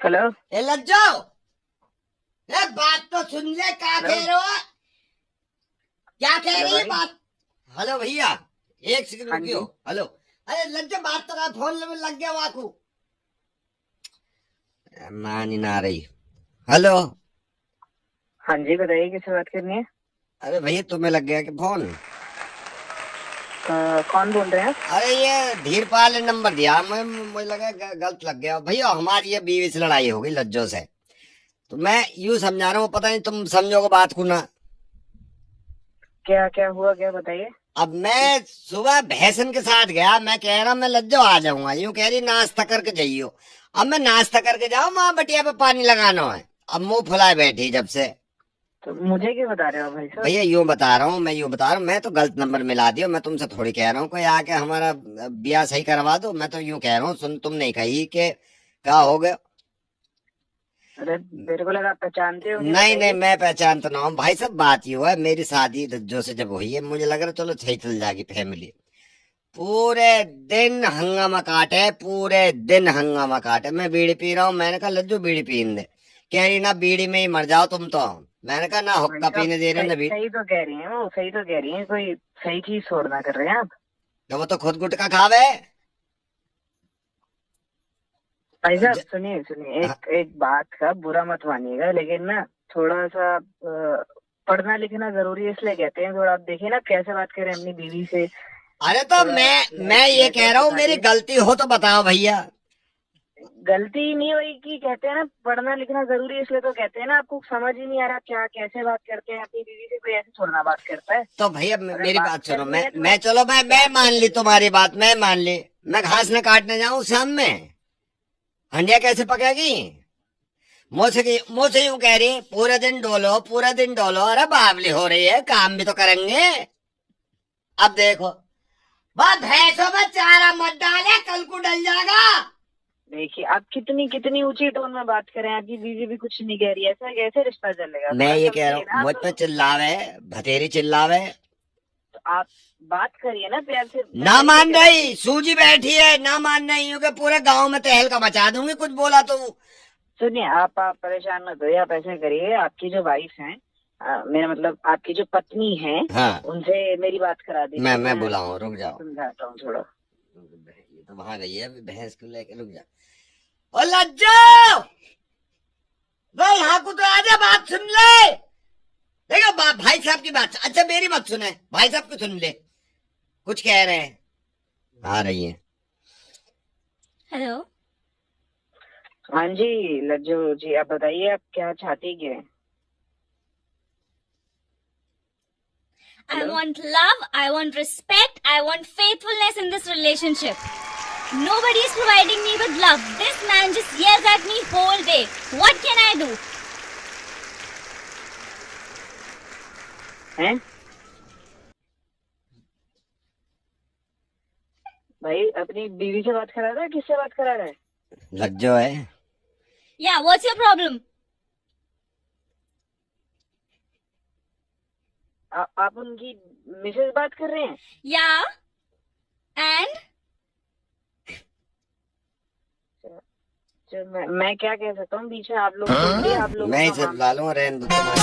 Hello. ए लज्जो, ए बात तो सुन ले, क्या कह रहे हो? क्या कह रही है बात? हेलो भैया, एक सेकंड हाँ रुकियो। जी। हेलो, अरे लज्जो बात तो कर, फोन में लग गया वाकू। मान ही ना रही। हेलो। हाँ जी, बताइए किससे बात करनी है? अरे भैया तुम्हें लग गया कि फोन? कौन बोल रहे हैं? अरे ये धीरपाल ने नंबर दिया, मैं मुझे लगा गलत लग गया। भैया हमारी ये बीवी से लड़ाई हो गई लज्जो से, तो मैं यूं समझा रहा हूँ, पता नहीं तुम समझोगे बात को ना। क्या क्या हुआ, क्या बताइए। अब मैं सुबह भैंसन के साथ गया, मैं कह रहा मैं लज्जो आ जाऊंगा, यूं कह रही नाश्ता करके जाइयो। अब मैं नाश्ता करके जाऊँ, वहां बटिया पे पानी लगाना है। अब मुंह फुलाए बैठी जब से। तो मुझे क्यों बता रहे हो भाई साहब? भैया यूं बता रहा हूँ, मैं तो गलत नंबर मिला दिया। मैं तुमसे थोड़ी कह रहा हूँ कोई आके हमारा ब्याह सही करवा दो। मैं तो यूं कह रहा हूँ, सुन तुम नहीं कही कि क्या हो गया। अरे मेरे को लगा आप पहचानते हो। नहीं नहीं, मैं पहचानता ना हूँ भाई साहब। बात ये हुआ है, मेरी शादी जो से जब हुई है, मुझे लग रहा चलो सही चल जाएगी फैमिली। पूरे दिन हंगामा काटे, पूरे दिन हंगामा काटे। मैं बीड़ी पी रहा हूँ, मैंने कहा लज्जू बीड़ी पीने दे। कह रही ना बीड़ी में ही मर जाओ तुम तो। मैंने कहा ना भाई हुक्का साहब, पीने दे रहे ना बीड़ी। सही तो कह रही है वो, सही तो कह रही है। कोई सही चीज छोड़ना कर रहे हैं आप। तो वो तो खुद गुटखा खावे। भाई साहब ज- सुनिए सुनिए, हाँ, एक एक बात का बुरा मत मानिएगा, लेकिन ना थोड़ा सा पढ़ना लिखना जरूरी है, इसलिए कहते हैं। थोड़ा आप देखिए ना कैसे बात करें अपनी बीवी से। अरे तो थोड़ा मैं ये कह लहजा रहा हूँ, मेरी सुधारिए। गलती हो तो बताओ भैया। गलती नहीं हुई कि कहते हैं ना पढ़ना लिखना जरूरी है, इसलिए तो कहते हैं ना। आपको समझ ही नहीं आ रहा क्या, कैसे बात करते हैं अपनी बीवी से? कोई ऐसे थोड़ा ना बात करता है। तो भैया अगर मेरी बात बात सुनो। करनी है तो मैं चलो मैं प्यार से मान ली करिए। तुम्हारी बात, मैं मान ली। मैं घास न काटने जाऊं शाम में, हंडिया कैसे पकेगी? मुझसे यूं कह रही पूरे दिन डोलो, पूरे दिन डोलो। अरे बावली हो रही है, काम भी तो करेंगे। अब देखो, बस भैंसों में चारा मत डाले, कल को डल जाएगा। देखिए आप कितनी कितनी ऊंची टोन में बात करें, आपकी बीवी भी कुछ नहीं कह रही है। ऐसा कैसे रिश्ता चलेगा? मैं थोड़ा ये कह रहा समझिए हूँ, ना मुझ आप। पे चिल्लावे, भतेरी चिल्लावे। तो आप बात करिए ना प्यार से। मैं ना सही से मान कह रहा हूँ। रही, सूजी बैठी है, ना मान रही हूँ कि पूरे गांव में तहलका मचा दूंगी कुछ बोला तो। सुनिए, आप परेशान मत होइए। आप ऐसे करिए, आपकी जो वाइफ है, मेरा मतलब आपकी जो पत्नी है, हाँ, उनसे मेरी बात करा दीजिए। मैं मैं बुलाऊं, रुक जाओ। समझाता हूँ थोड़ा। ये तो वहां गई है अभी भैंस को लेके, रुक जा। ओ लज्जो, भाई यहाँ को तो आजा, बात सुन ले। देखो भाई साहब की बात, अच्छा मेरी मत सुने, भाई साहब को सुन ले, कुछ कह रहे हैं। आ रही है। हेलो। हाँ जी लज्जू जी, आप बताइए आप क्या चाहती क्या है? I Hello? want love, I want respect, I want faithfulness in this relationship. Nobody is providing me with love. This man just yells at me whole day. What can I do? हैं? भाई अपनी बीवी से बात करा रहा है, किससे बात करा रहा है? लज्जो है। Yeah, what's your problem? आप उनकी मिसेज बात कर रहे हैं? Yeah, and मैं क्या कह सकता हूँ बीच में? आप लोग बोलिए, आप लोगों मैं का इसे मामला। बुला लूंगा, रहने दो तुम्हारी।